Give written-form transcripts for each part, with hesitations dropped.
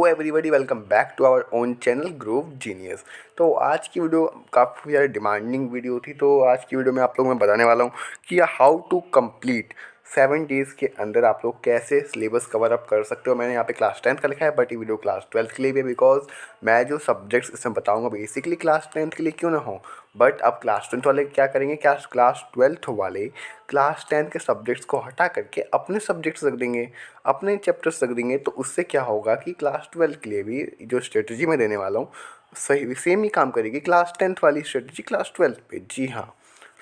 Everybody, welcome back to our own channel Grow Genius. तो आज की वीडियो काफ़ी ज़्यादा डिमांडिंग वीडियो थी। तो आज की वीडियो में आप लोगों को मैं बताने वाला हूँ कि हाउ टू कंप्लीट 7 डेज़ के अंदर आप लोग कैसे सिलेबस कवर अप कर सकते हो। मैंने यहाँ पे क्लास 10th का लिखा है, बट ये वीडियो क्लास 12th के लिए भी है, बिकॉज मैं जो सब्जेक्ट्स इसमें बताऊँगा बेसिकली क्लास 10th के लिए क्यों ना हो, बट अब क्लास 10th वाले क्या करेंगे, क्या क्लास 12th वाले क्लास 10th के सब्जेक्ट्स को हटा करके अपने सब्जेक्ट्स रख देंगे, अपने चैप्टर्स रख देंगे। तो उससे क्या होगा कि क्लास 12th के लिए भी जो स्ट्रेटजी मैं देने वाला हूँ सही सेम ही काम करेगी क्लास 10th वाली स्ट्रेटजी क्लास 12th पे। जी हाँ।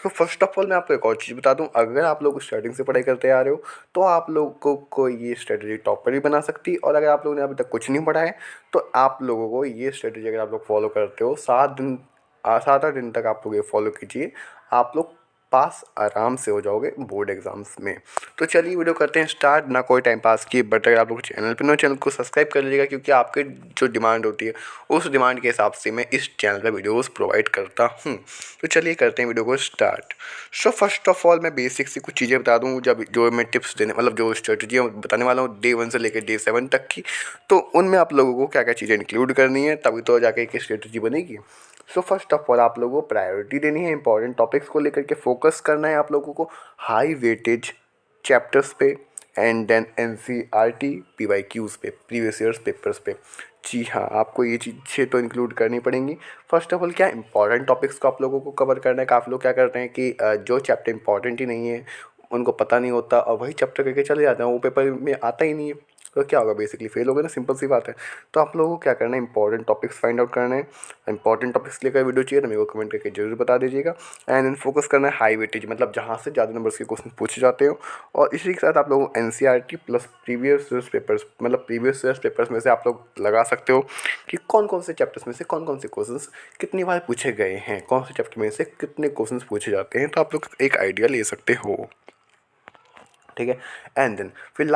तो फर्स्ट ऑफ ऑल मैं आपको एक और चीज़ बता दूं, अगर आप लोग स्टार्टिंग से पढ़ाई करते आ रहे हो तो आप लोगों को ये स्ट्रेटजी टॉपर भी बना सकती है। और अगर आप लोगों ने अभी तक कुछ नहीं पढ़ा है तो आप लोगों को ये स्ट्रेटजी अगर आप लोग फॉलो करते हो 7-8 दिन तक आप लोग ये फॉलो कीजिए, आप लोग पास आराम से हो जाओगे बोर्ड एग्जाम्स में। तो चलिए वीडियो करते हैं स्टार्ट, ना कोई टाइम पास किए। बट अगर आप लोग चैनल पर नो, चैनल को सब्सक्राइब कर लीजिएगा, क्योंकि आपके जो डिमांड होती है उस डिमांड के हिसाब से मैं इस चैनल पर वीडियोस प्रोवाइड करता हूँ। तो चलिए करते हैं वीडियो को start. So first of all मैं बेसिक से कुछ चीज़ें बता दूँ, जब जो मैं टिप्स देने मतलब जो स्ट्रेटजी बताने वाला हूँ डे 1 से लेकर डे 7 तक की, तो उनमें आप लोगों को क्या क्या चीज़ें इंक्लूड करनी है, तभी तो जाके एक स्ट्रेटजी बनेगी। सो फर्स्ट ऑफ ऑल आप लोगों को प्रायोरिटी देनी है, इंपॉर्टेंट टॉपिक्स को लेकर के फोकस करना है आप लोगों को हाई वेटेज चैप्टर्स पे, एंड देन NCERT PYQs पे, प्रीवियस ईयर्स पेपर्स पे। जी हाँ, आपको ये चीज़ें तो इंक्लूड करनी पड़ेंगी। फर्स्ट ऑफ ऑल क्या इंपॉर्टेंट टॉपिक्स को आप लोगों को कवर करना है। काफ़ी लोग क्या करते हैं कि जो चैप्टर इंपॉर्टेंट ही नहीं है उनको पता नहीं होता और वही चैप्टर करके चले जाते हैं, वो पेपर में आता ही नहीं है, तो क्या होगा, बेसिकली फेल हो गए ना, सिंपल सी बात है। तो आप लोगों को क्या करना है, इंपॉर्टेंट टॉपिक्स फाइंड आउट करना है। इंपॉर्टेंट टॉपिक्स लेकर वीडियो चाहिए तो मेरे को कमेंट करके जरूर बता दीजिएगा। एंड देन फोकस करना है हाई वेटेज, मतलब जहाँ से ज़्यादा नंबर्स के क्वेश्चन पूछे जाते हो। और इसी के साथ आप लोगों को NCERT plus previous years papers, मतलब प्रीवियस ईयर्स पेपर्स में से आप लोग लगा सकते हो कि कौन कौन से चैप्टर्स में से कौन कौन से क्वेश्चन कितनी बार पूछे गए हैं, कौन से चैप्टर में से कितने क्वेश्चन पूछे जाते हैं, तो आप लोग एक आइडिया ले सकते हो। ठीक है। एंड देन फिर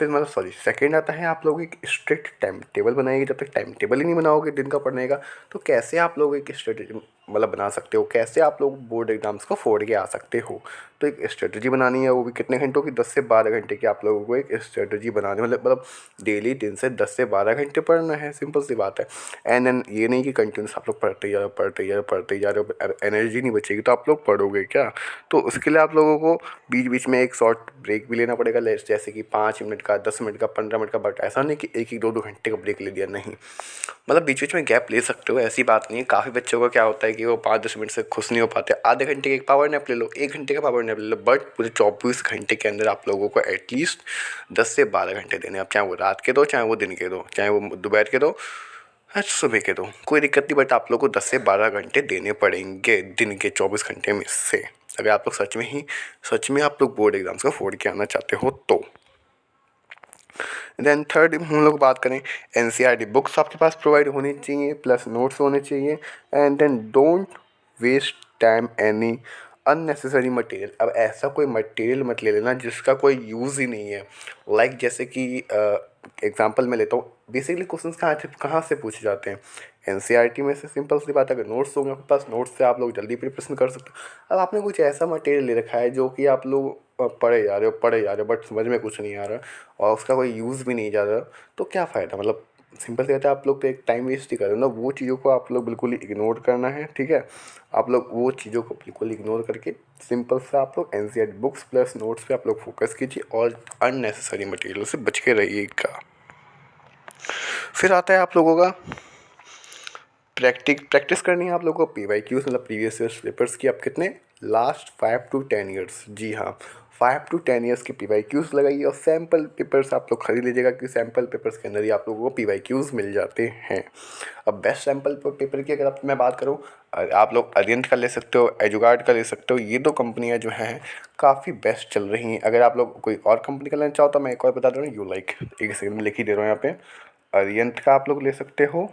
मतलब सेकंड आता है, आप लोग एक स्ट्रिक्ट टाइम टेबल बनाइए। जब तक टाइम टेबल ही नहीं बनाओगे दिन का पढ़ने का, तो कैसे आप लोग एक स्ट्रेटजी मतलब बना सकते हो, कैसे आप लोग बोर्ड एग्जाम्स को फोड़ के आ सकते हो। तो एक स्ट्रेटजी बनानी है, वो भी कितने घंटों की, 10 से 12 घंटे की आप लोगों को एक स्ट्रेटजी बनानी, मतलब डेली 3 से 10 से 12 घंटे पढ़ना है, सिंपल सी बात है। एंड देन ये नहीं कि कंटिन्यूस आप लोग पढ़ते ही जा रहे हो, पढ़ते ही जा रहे हो, एनर्जी नहीं बचेगी तो आप लोग पढ़ोगे क्या। तो उसके लिए आप लोगों को बीच बीच में एक शॉर्ट ब्रेक भी लेना पड़ेगा, जैसे कि 5 मिनट का, 10 मिनट का, 15 मिनट का। बट ऐसा नहीं कि एक 2 घंटे का ब्रेक ले लिया, नहीं, मतलब बीच बीच में गैप ले सकते हो, ऐसी बात नहीं है। काफ़ी बच्चों का क्या होता है कि वो 5-10 मिनट से खुश नहीं हो पाते, आधे घंटे का एक पावर नैप ले लो, 1 घंटे का पावर नैप ले लो, बट पूरे 24 घंटे के अंदर आप लोगों को एटलीस्ट 10 से 12 घंटे देने। आप चाहे वो रात के दो, चाहे वो दिन के दो, चाहे वो दोपहर के दो, सुबह के दो, कोई दिक्कत नहीं, बट आप लोग को 10 से 12 घंटे देने पड़ेंगे दिन के 24 घंटे में से, अगर आप लोग सच में आप लोग बोर्ड एग्जाम्स को फोड़ के आना चाहते हो तो। देन थर्ड हम लोग बात करें, NCERT बुक्स आपके पास प्रोवाइड होनी चाहिए, प्लस नोट्स होने चाहिए। And then don't waste time any unnecessary material. अब ऐसा कोई मटेरियल मत ले लेना जिसका कोई यूज़ ही नहीं है। लाइक जैसे कि एग्जांपल मैं लेता हूँ, बेसिकली क्वेश्चंस कहाँ से पूछे जाते हैं, NCERT में से। सिंपल सी बात है, अगर नोट्स होंगे आपके पास, नोट्स से आप लोग जल्दी प्रिपरेशन कर सकते हो। अब आपने कुछ ऐसा मटेरियल ले रखा है जो कि आप लोग पढ़े जा रहे हो, बट समझ में कुछ नहीं आ रहा और उसका कोई यूज़ भी नहीं जा रहा, तो क्या फ़ायदा। मतलब सिंपल सी बात है, आप लोग तो एक टाइम वेस्ट ही कर रहे हो ना। वो चीज़ों को आप लोग बिल्कुल ही इग्नोर करना है, ठीक है। आप लोग वो चीज़ों को बिल्कुल इग्नोर करके सिंपल से आप लोग NCERT बुक्स प्लस नोट्स पे आप लोग फोकस कीजिए और अननेसेसरी मटेरियल से बच के रहिएगा। फिर आता है आप लोगों का प्रैक्टिस करनी है आप लोगों को PYQs, मतलब प्रीवियस ईयर्स पेपर्स की। आप कितने, लास्ट 5 to 10 ईयर्स, जी हाँ, 5 to 10 ईयर्स की PYQs लगाइए। और सैम्पल पेपर्स आप लोग खरीद लीजिएगा, क्योंकि सैम्पल पेपर्स के अंदर ही आप लोगों को PYQs मिल जाते हैं। अब बेस्ट सैम्पल पेपर की अगर मैं बात करूँ, आप लोग अरिहंत का ले सकते हो, एजुगार्ड का ले सकते हो। ये दो कंपनियाँ जो हैं काफ़ी बेस्ट चल रही हैं। अगर आप लोग कोई और कंपनी का लेना चाहो तो मैं एक और बता दे रहा हूँ, यूलाइक, एक सेकंड में लिख ही दे रहा हूँ यहाँ पे। अरिहंत का आप लोग ले सकते हो,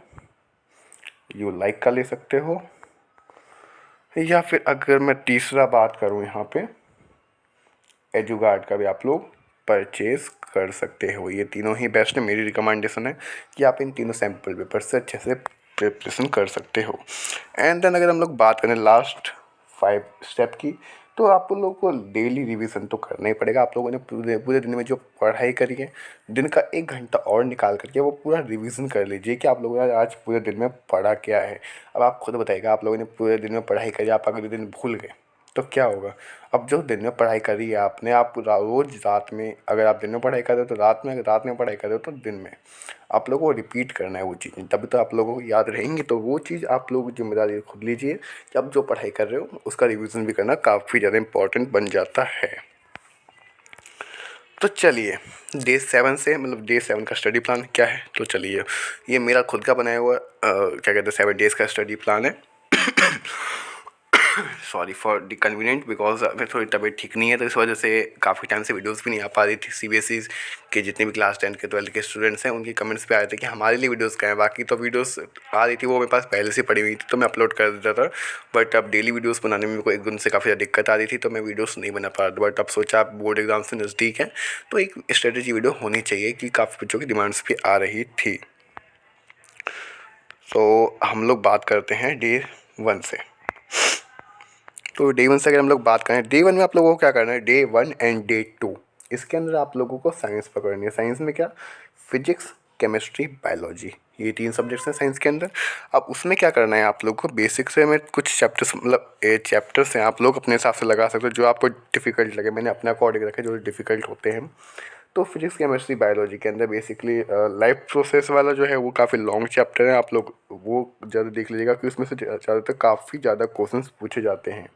यूलाइक का ले सकते हो, या फिर अगर मैं तीसरा बात करूँ यहाँ पे, एजुगार्ड का भी आप लोग परचेज कर सकते हो। ये तीनों ही बेस्ट है, मेरी रिकमेंडेशन है कि आप इन तीनों सैम्पल पेपर से अच्छे से प्रिपरेशन कर सकते हो। एंड देन अगर हम लोग बात करें लास्ट 5 स्टेप की, तो आप लोगों को डेली रिवीजन तो करना ही पड़ेगा। आप लोगों ने पूरे पूरे दिन में जो पढ़ाई करी है, दिन का 1 घंटा और निकाल करके वो पूरा रिवीजन कर लीजिए कि आप लोगों ने आज पूरे दिन में पढ़ा क्या है। अब आप खुद बताइएगा, आप लोगों ने पूरे दिन में पढ़ाई करी, आप अगले दिन भूल गए तो क्या होगा। अब जो दिन में पढ़ाई करी है आपने, आप रोज़ रात में, अगर आप दिन में पढ़ाई कर रहे हो तो रात में, अगर रात में पढ़ाई कर रहे हो तो दिन में, आप लोगों को रिपीट करना है वो चीज़ें, तभी तो आप लोगों को याद रहेंगी। तो वो चीज़ आप लोग जिम्मेदारी खुद लीजिए कि आप जो पढ़ाई कर रहे हो उसका रिवीजन भी करना काफ़ी ज़्यादा इम्पोर्टेंट बन जाता है। तो चलिए डे 7 से, मतलब डे 7 का स्टडी प्लान क्या है, तो चलिए ये मेरा खुद का बनाया हुआ क्या कहते हैं 7 डेज़ का स्टडी प्लान है। Sorry for the convenient, because मेरी थोड़ी तबीयत ठीक नहीं है, तो इस वजह से काफ़ी टाइम से वीडियोस भी नहीं आ पा रही थी। सीबीएसई के जितने भी क्लास 10 के 12 के स्टूडेंट्स हैं उनके कमेंट्स पे आए थे कि हमारे लिए वीडियोस कहाँ हैं। बाकी तो वीडियोस आ रही थी, वो मेरे पास पहले से पड़ी हुई थी तो मैं अपलोड कर देता था। बट अब डेली वीडियोज़ बनाने में मेरे को एक दिन से काफ़ी ज़्यादा दिक्कत आ रही थी, तो मैं वीडियोज़ नहीं बना पा रहा था। बट अब सोचा बोर्ड एग्जाम से नज़दीक है तो एक स्ट्रेटेजी वीडियो होनी चाहिए, कि काफ़ी बच्चों की डिमांड्स भी आ रही थी। तो हम लोग बात करते हैं डे 1 से। तो डे 1 से अगर हम लोग बात करें, डे 1 में आप लोगों को क्या करना है, डे 1 एंड डे 2 इसके अंदर आप लोगों को साइंस पकड़नी है। साइंस में क्या, फिजिक्स, केमिस्ट्री, बायोलॉजी, ये 3 सब्जेक्ट्स हैं साइंस के अंदर। अब उसमें क्या करना है आप लोगों को, बेसिक से मैं कुछ चैप्टर्स, मतलब 8 चैप्टर्स हैं, आप लोग अपने हिसाब से लगा सकते हो जो आपको डिफ़िकल्ट लगे। मैंने अपने अकॉर्डिंग रखे जो डिफ़िकल्ट होते हैं। तो फिजिक्स, केमिस्ट्री, बायोलॉजी के अंदर बेसिकली लाइफ प्रोसेस वाला जो है वो काफ़ी लॉन्ग चैप्टर है, आप लोग वो ज़्यादा देख लीजिएगा कि उसमें से ज़्यादातर काफ़ी ज़्यादा क्वेश्चंस पूछे जाते हैं।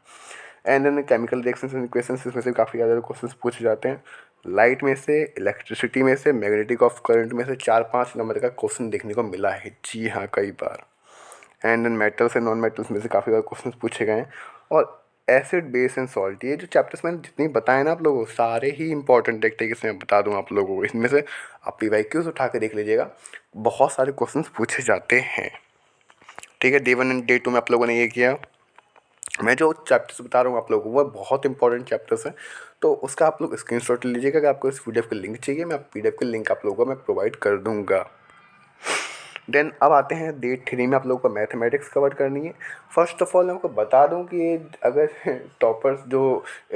And then chemical reactions and equations, इसमें से काफ़ी ज़्यादा क्वेश्चंस पूछे जाते हैं। लाइट में से, इलेक्ट्रिसिटी में से, मैग्नेटिक ऑफ करंट में से 4-5 नंबर का क्वेश्चन देखने को मिला है, जी हाँ, कई बार। And then metals and non metals में से काफ़ी बार क्वेश्चन पूछे गए हैं। और एसिड, बेस एंड सॉल्ट, ये जो चैप्टर्स मैंने जितने बताए ना आप लोगों को, सारे ही इंपॉर्टेंट एक तरीके से मैं बता दूँ आप लोगों को। इसमें से आप पीवाईक्यूज उठा के देख लीजिएगा, बहुत सारे क्वेश्चन पूछे जाते हैं। ठीक है, डे 1 एंड डे 2 में आप लोगों ने ये किया। मैं जो चैप्टर्स बता रहा हूँ आप लोगों को वो बहुत इंपॉर्टेंट चैप्टर्स हैं, तो उसका आप लोग स्क्रीनशॉट लीजिएगा। अगर आपको इस पीडीएफ का लिंक चाहिए, मैं पीडीएफ का लिंक आप लोगों को मैं प्रोवाइड कर दूँगा। देन अब आते हैं डे 3 में आप लोगों को मैथमेटिक्स कवर करनी है। फर्स्ट ऑफ ऑल मैं आपको बता दूं कि ये अगर टॉपर्स जो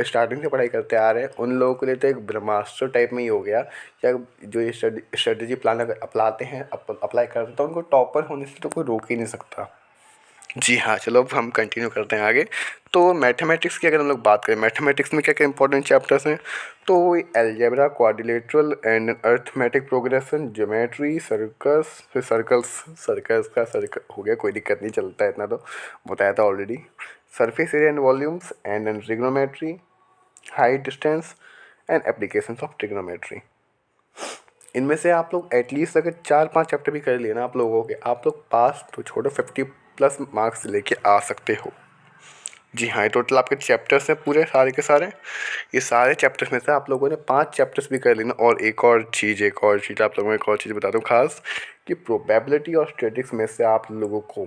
स्टार्टिंग से पढ़ाई करते आ रहे हैं उन लोगों के लिए तो एक ब्रह्मास्त्र टाइप में ही हो गया, क्या जो ये स्ट्रेटजी प्लान अगर अपनाते हैं, अप्लाई करते हैं, तो उनको टॉपर होने से तो कोई रोक ही नहीं सकता। जी हाँ, चलो अब हम कंटिन्यू करते हैं आगे। तो मैथमेटिक्स की अगर हम लोग बात करें, मैथमेटिक्स में क्या क्या इंपॉर्टेंट चैप्टर्स हैं, तो algebra, quadrilateral and arithmetic progression, geometry, circus, फिर सर्कल्स, सर्कस का सर्कल हो गया, कोई दिक्कत नहीं, चलता है, इतना तो बताया था already. Surface area and volumes and then trigonometry, height, distance and applications of trigonometry. इनमें से आप लोग एटलीस्ट अगर 4-5 चैप्टर भी कर लिए ना आप लोगों के, आप लोग पास तो छोड़ो 50+ मार्क्स लेके आ सकते हो। जी हाँ, ये टोटल आपके चैप्टर्स हैं पूरे सारे के सारे। ये सारे चैप्टर्स में से आप लोगों ने 5 चैप्टर्स भी कर लेना। और एक और चीज़ आप लोगों को एक और चीज़ बता दूँ खास, कि प्रोबेबिलिटी और स्टैटिस्टिक्स में से आप लोगों को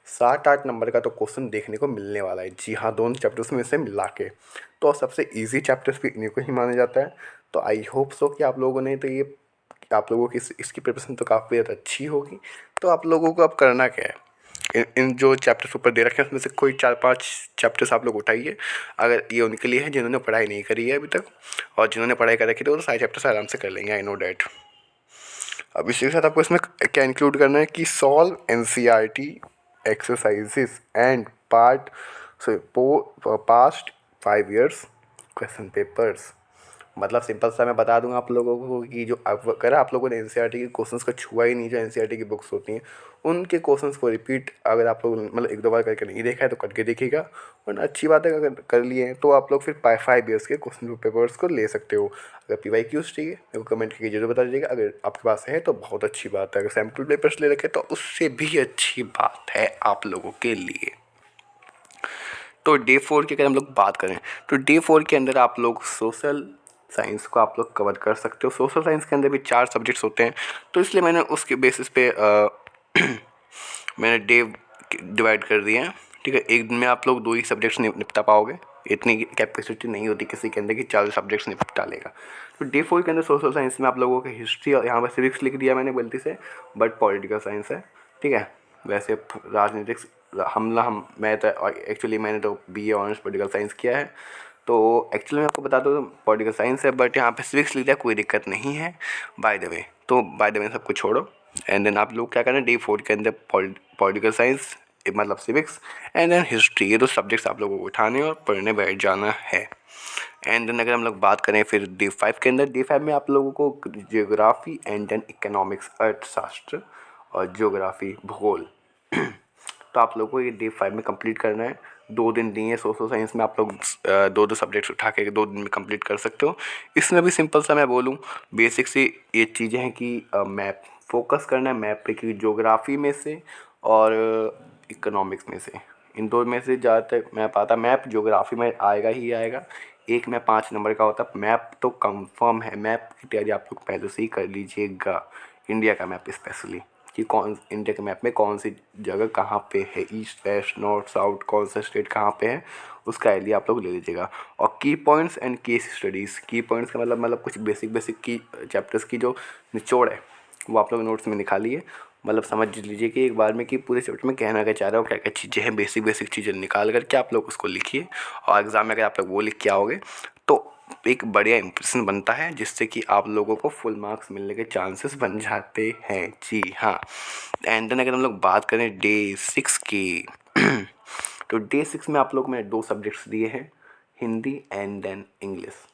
7-8 नंबर का तो क्वेश्चन देखने को मिलने वाला है। जी हाँ, दोनों चैप्टर्स में से मिला के। तो सबसे ईजी चैप्टर्स भी इन्हीं को ही माना जाता है। तो आई होप सो कि आप लोगों ने तो ये, आप लोगों की इसकी प्रिपरेशन तो काफ़ी ज़्यादा अच्छी होगी। तो आप लोगों को अब करना क्या है, इन जो चैप्टर्स ऊपर दे रखे हैं उसमें से कोई 4-5 चैप्टर्स आप लोग उठाइए। अगर ये उनके लिए है जिन्होंने पढ़ाई नहीं करी है अभी तक, और जिन्होंने पढ़ाई कर रखी है तो वो सारे चैप्टर्स आराम से कर लेंगे, आई नो डैट। अब इसी के साथ आपको इसमें क्या इंक्लूड करना है कि solve NCERT exercises and past 5 years question papers. मतलब सिंपल सा मैं बता दूंगा आप लोगों को कि जो अगर आप लोगों ने एनसीईआरटी के क्वेश्चंस को छुआ ही नहीं, जो एनसीईआरटी की बुक्स होती हैं उनके क्वेश्चंस को रिपीट अगर आप लोग मतलब 1-2 बार करके नहीं देखा है तो करके देखिएगा। वरना अच्छी बात है, अगर कर लिए हैं तो आप लोग फिर 5 years के क्वेश्चन पेपर्स को ले सकते हो। अगर पीवाईक्यूज चाहिए मेरे को कमेंट करके जरूर बता दीजिएगा, अगर आपके पास है तो बहुत अच्छी बात है। अगर सैम्पल पेपर्स ले रखे तो उससे भी अच्छी बात है आप लोगों के लिए। तो डे 4 की अगर हम लोग बात करें, तो डे 4 के अंदर आप लोग सोशल साइंस को आप लोग कवर कर सकते हो। सोशल साइंस के अंदर भी 4 सब्जेक्ट्स होते हैं, तो इसलिए मैंने उसके बेसिस पे मैंने डे डिवाइड कर दिए हैं। ठीक है, एक दिन में आप लोग 2 ही सब्जेक्ट्स निपटा पाओगे, इतनी कैपेसिटी नहीं होती किसी के अंदर कि 4 सब्जेक्ट्स निपटा लेगा। तो डे 4 के अंदर सोशल साइंस में आप लोगों की हिस्ट्री, और यहाँ पर सिविक्स लिख दिया मैंने गलती से, बट पॉलिटिकल साइंस है। ठीक है, वैसे राजनीतिक हम मैं तो एक्चुअली मैंने तो बीए ऑनर्स पॉलिटिकल साइंस किया है, तो एक्चुअली मैं आपको बता दूँ पॉलिटिकल साइंस है, बट यहाँ पे सिविक्स लिखा है, कोई दिक्कत नहीं है बाय द वे। तो बाय द वे सबको छोड़ो एंड देन आप लोग क्या करना है, डे 4 के अंदर पॉलिटिकल साइंस मतलब सिविक्स एंड देन हिस्ट्री, ये 2 सब्जेक्ट्स आप लोगों को उठाने और पढ़ने बैठ जाना है। एंड देन अगर हम लोग बात करें फिर डे 5 के अंदर, डे 5 में आप लोगों को जियोग्राफी एंड देन इकोनॉमिक्स अर्थशास्त्र और जियोग्राफी भूगोल तो आप लोगों को ये डे 5 में कंप्लीट करना है। 2 दिन दिए सोशल साइंस में, आप लोग 2-2 सब्जेक्ट्स उठा के 2 दिन में कंप्लीट कर सकते हो। इसमें भी सिंपल सा मैं बोलूँ, बेसिक सी ये चीज़ें हैं कि मैप फोकस करना है मैप पे, कि ज्योग्राफी में से और इकोनॉमिक्स में से, इन 2 में से ज़्यादातर मैप आता। मैप ज्योग्राफी में आएगा ही आएगा, एक में 5 नंबर का होता है। मैप तो कंफर्म है, मैप की तैयारी आप लोग पहले से ही कर लीजिएगा, इंडिया का मैप स्पेशली, कि कौन इंडिया के मैप में कौन सी जगह कहाँ पे है, ईस्ट वेस्ट नॉर्थ साउथ कौन सा स्टेट कहाँ पे है, उसका आइडिया आप लोग ले लीजिएगा। और की पॉइंट्स एंड केस स्टडीज़, की पॉइंट्स का मतलब कुछ बेसिक की चैप्टर्स की जो निचोड़ है वो आप लोग नोट्स में निकालिए, मतलब समझ लीजिए कि एक बार में कि पूरे चैप्टर में कहना क्या चाह रहा हो, क्या क्या चीज़ें हैं, बेसिक चीज़ें निकाल करके आप लोग उसको लिखिए। और एग्ज़ाम में अगर आप लोग वो लिख के आओगे तो एक बढ़िया इंप्रेशन बनता है, जिससे कि आप लोगों को फुल मार्क्स मिलने के चांसेस बन जाते हैं। जी हाँ। एंड देन अगर हम लोग बात करें डे 6 की तो डे 6 में आप लोग मैंने 2 सब्जेक्ट्स दिए हैं, Hindi and then English.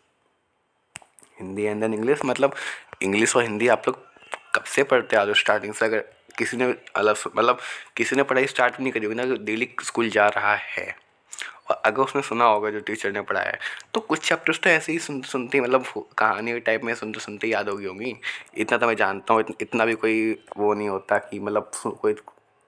Hindi and then English मतलब इंग्लिश और हिंदी आप लोग कब से पढ़ते आ रहे हो स्टार्टिंग से। अगर किसी ने अलग मतलब किसी ने पढ़ाई स्टार्ट नहीं करी होगी ना, जो डेली स्कूल जा रहा है और अगर उसने सुना होगा जो टीचर ने पढ़ाया है, तो कुछ चैप्टर्स तो ऐसे ही सुनते मतलब कहानी टाइप में सुनते सुनते याद होगी। इतना तो मैं जानता हूँ, इतना भी कोई वो नहीं होता कि मतलब कोई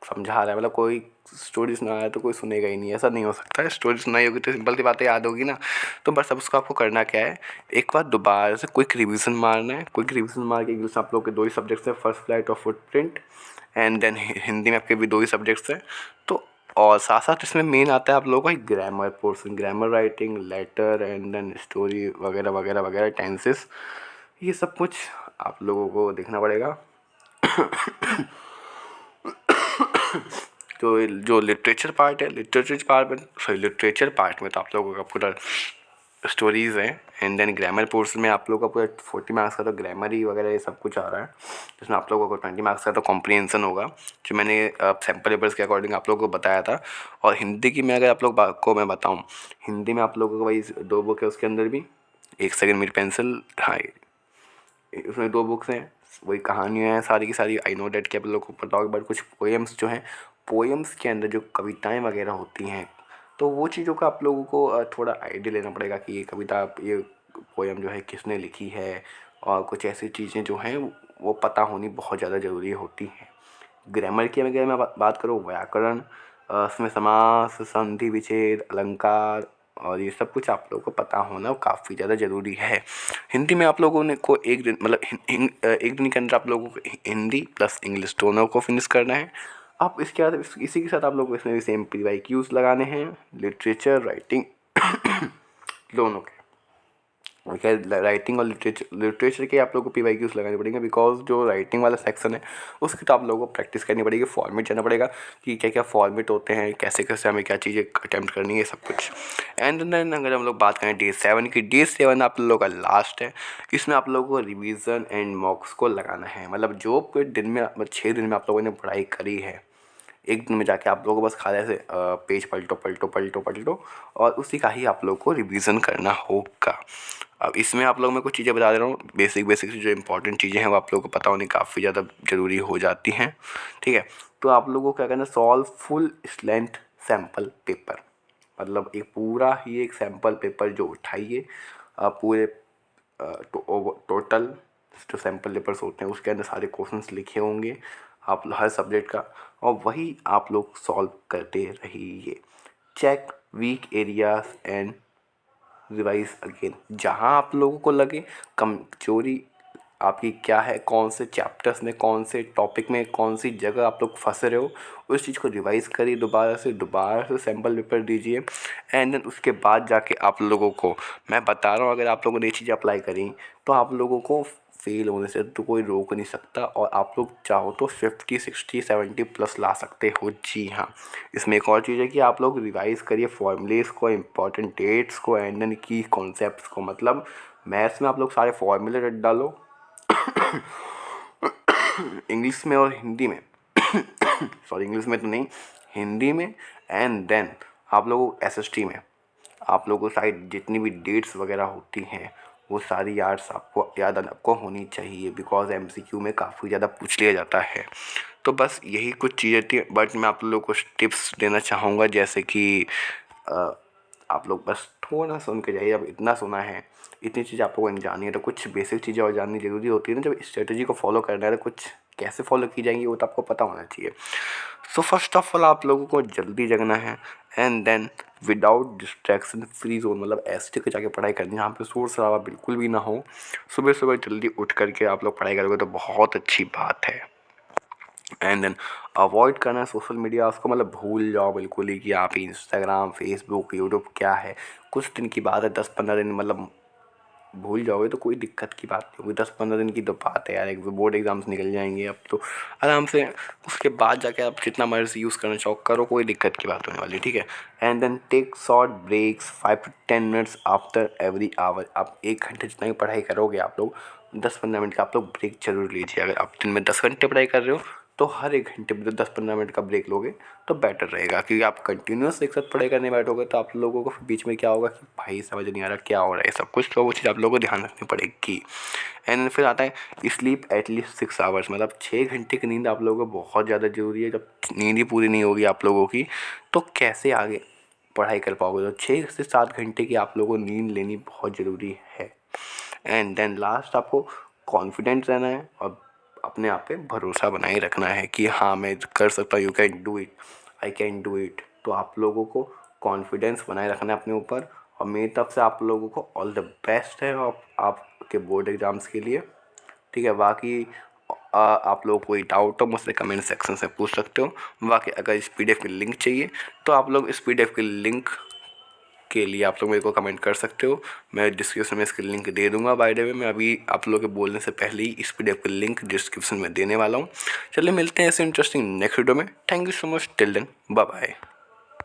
समझा रहा है, मतलब कोई स्टोरी सुना रहा है तो कोई सुनेगा ही नहीं, ऐसा नहीं हो सकता है। स्टोरी सुनाई होगी तो सिंपल सी बातें याद होगी ना। तो बस अब उसको आपको करना क्या है, एक बार दोबारा से क्विक रिवीजन मारना है। क्विक रिवीजन मार के इंग्लिश आप लोग के 2 ही सब्जेक्ट्स हैं, फर्स्ट फ्लाइट और फुटप्रिंट। एंड देन हिंदी में आपके भी 2 ही सब्जेक्ट्स हैं। तो और साथ साथ इसमें मेन आता है आप लोगों का grammar portion, grammar writing, letter and then story वगैरह वगैरह वगैरह, टेंसेस, ये सब कुछ आप लोगों को देखना पड़ेगा। जो लिटरेचर पार्ट है, लिटरेचर पार्ट में तो आप लोगों का पूरा स्टोरीज़ हैं। एंड देन ग्रामर पोर्शन में आप लोगों का पूरा 40 मार्क्स का तो ग्रामर ही वगैरह ये सब कुछ आ रहा है, जिसमें आप लोगों को 20 मार्क्स का तो कॉम्प्रिहेंशन होगा, जो मैंने सैम्पल पेपर्स के अकॉर्डिंग आप लोगों को बताया था। और हिंदी की मैं अगर आप लोग को मैं बताऊँ, हिंदी में आप लोगों को वही 2 बुक है, उसके अंदर भी एक सेकंड मेरी पेंसिल, हाँ उसमें 2 बुक्स हैं, वही कहानियाँ हैं सारी की सारी। आई नो डैट कि आप लोगों को पता होगा, बट कुछ पोएम्स जो हैं, पोएम्स के अंदर जो कविताएं वगैरह होती हैं, तो वो चीज़ों का आप लोगों को थोड़ा आइडिया लेना पड़ेगा कि ये कविता, ये पोएम जो है किसने लिखी है, और कुछ ऐसी चीज़ें जो हैं वो पता होनी बहुत ज़्यादा ज़रूरी होती हैं। ग्रामर की अगर मैं बात करूँ, व्याकरण, उसमें समास, संधि विच्छेद, अलंकार और ये सब कुछ आप लोगों को पता होना काफ़ी ज़्यादा ज़रूरी है। हिंदी में आप लोगों ने को एक दिन मतलब एक दिन के अंदर आप लोगों को हिंदी प्लस इंग्लिश दोनों को फिनिश करना है। आप इसके बाद इसी के साथ आप लोगों को इसमें भी सेम PYQs लगाने हैं, लिटरेचर राइटिंग दोनों के। खैर राइटिंग और लिटरेचर के आप लोगों को PYQs लगाने पड़ेंगे, बिकॉज जो राइटिंग वाला सेक्शन है उसकी तो आप लोगों को प्रैक्टिस करनी पड़ेगी, फॉर्मेट जानना पड़ेगा कि क्या क्या फॉर्मेट होते हैं, कैसे कैसे हमें क्या चीज़ें अटैम्प्ट करनी है, सब कुछ। एंड देन अगर हम लोग बात करें डे 7 की, डे 7 आप लोगों का लास्ट है। इसमें आप लोगों को रिविज़न एंड मॉक्स को लगाना है, मतलब जो दिन में 6 दिन में आप लोगों ने पढ़ाई करी है, एक दिन में जाके आप लोगों को बस खाली ऐसे पेज पलटो और उसी का ही आप लोग को रिवीजन करना होगा। अब इसमें आप लोग मैं कुछ चीज़ें बता दे रहा हूँ, बेसिक जो इंपॉर्टेंट चीज़ें हैं वो आप लोगों को पता होनी काफ़ी ज़्यादा ज़रूरी हो जाती हैं। ठीक है, तो आप लोगों को क्या करना है, solve full length sample paper, मतलब एक पूरा ही एक सैम्पल पेपर जो उठाइए, पूरे टोटल जो सैम्पल पेपर्स होते हैं उसके अंदर सारे क्वेश्चंस लिखे होंगे आप हर सब्जेक्ट का, और वही आप लोग सॉल्व करते रहिए। Check weak areas and revise again, जहाँ आप लोगों को लगे कमजोरी आपकी क्या है, कौन से चैप्टर्स में, कौन से टॉपिक में, कौन सी जगह आप लोग फंस रहे हो, उस चीज़ को रिवाइज़ करिए, दोबारा से सैम्पल पेपर दीजिए। एंड देन उसके बाद जाके आप लोगों को मैं बता रहा हूँ, अगर आप लोगों ने ये चीज़ें अप्लाई करी तो आप लोगों को फेल होने से तो कोई रोक नहीं सकता और आप लोग चाहो तो 50, 60, 70 प्लस ला सकते हो। जी हाँ, इसमें एक और चीज़ है कि आप लोग रिवाइज़ करिए फॉर्मूलेज़ को, इंपॉर्टेंट डेट्स को एंड देन की कॉन्सेप्ट्स को। मतलब मैथ्स में आप लोग सारे फॉर्मूले रट डालो इंग्लिश में और हिंदी में सॉरी, इंग्लिश में तो नहीं, हिंदी में। एंड देन आप लोग एसएसटी में आप लोगों को साइड जितनी भी डेट्स वगैरह होती हैं वो सारी याद आपको होनी चाहिए, बिकॉज एमसीक्यू में काफ़ी ज़्यादा पूछ लिया जाता है। तो बस यही कुछ चीज़ें थी, बट मैं आप लोगों को टिप्स देना चाहूँगा, जैसे कि आप लोग बस थोड़ा सुन के जाइए। अब इतना सुना है, इतनी चीज़ आप लोगों को जाननी है, तो कुछ बेसिक चीज़ें और जाननी ज़रूरी होती है ना। जब स्ट्रेटजी को फॉलो करना है तो कुछ कैसे फॉलो की जाएंगी वो तो आपको पता होना चाहिए। सो फर्स्ट ऑफ ऑल आप लोगों को जल्दी जगना है and then without distraction free zone, मतलब ऐसे जगह जाके पढ़ाई करनी है जहाँ पे शोर शराबा बिल्कुल भी ना हो। सुबह सुबह जल्दी उठ करके आप लोग पढ़ाई करोगे तो बहुत अच्छी बात है। एंड देन अवॉइड करना है सोशल मीडिया, उसको मतलब भूल जाओ बिल्कुल ही कि आप इंस्टाग्राम, फेसबुक, यूट्यूब क्या है। कुछ दिन की बात है, 10-15 दिन, मतलब भूल जाओगे तो कोई दिक्कत की बात नहीं होगी। 10-15 दिन की तो बात है यार, एक बोर्ड एग्ज़ाम्स निकल जाएंगे अब तो आराम से। उसके बाद जाके आप जितना मर्ज़ी यूज़ करना चाहो करो, कोई दिक्कत की बात होने वाली, ठीक है। And then take short breaks 5 to 10 minutes after every hour. आप 1 घंटे जितना भी पढ़ाई करोगे आप लोग 10-15 मिनट का आप लोग ब्रेक जरूर लीजिए। अगर आप दिन में 10 घंटे पढ़ाई कर रहे हो तो हर 1 घंटे में 10-15 मिनट का ब्रेक लोगे तो बेटर रहेगा, क्योंकि आप कंटिन्यूस एक साथ पढ़ाई करने बैठोगे तो आप लोगों को बीच में क्या होगा कि भाई समझ नहीं आ रहा क्या हो रहा है सब कुछ। तो वो चीज़ आप लोगों को ध्यान रखनी पड़ेगी। एंड फिर आता है स्लीप एटलीस्ट 6 आवर्स, मतलब 6 घंटे की नींद आप लोगों को बहुत ज़्यादा ज़रूरी है। जब नींद ही पूरी नहीं होगी आप लोगों की तो कैसे आगे पढ़ाई कर पाओगे। तो 6 से 7 घंटे की आप लोगों को नींद लेनी बहुत ज़रूरी है। एंड देन लास्ट आपको कॉन्फिडेंट रहना है और अपने आप पे भरोसा बनाए रखना है कि हाँ मैं कर सकता हूँ, you can do it, I can do it. तो आप लोगों को कॉन्फिडेंस बनाए रखना है अपने ऊपर। और मेरी तरफ से आप लोगों को ऑल द बेस्ट है और आपके बोर्ड एग्ज़ाम्स के लिए, ठीक है। बाकी आप लोग कोई डाउट हो मुझसे कमेंट सेक्शन से पूछ सकते हो। बाकी अगर इस PDF की लिंक चाहिए तो आप लोग इस PDF की लिंक के लिए आप लोग मेरे को कमेंट कर सकते हो। मैं डिस्क्रिप्शन में इसकी लिंक दे दूंगा। बाय द वे मैं अभी आप लोगों के बोलने से पहले ही इस PDF की लिंक डिस्क्रिप्शन में देने वाला हूँ। चलिए मिलते हैं ऐसे इंटरेस्टिंग नेक्स्ट वीडियो में। Thank you so much, till then bye bye.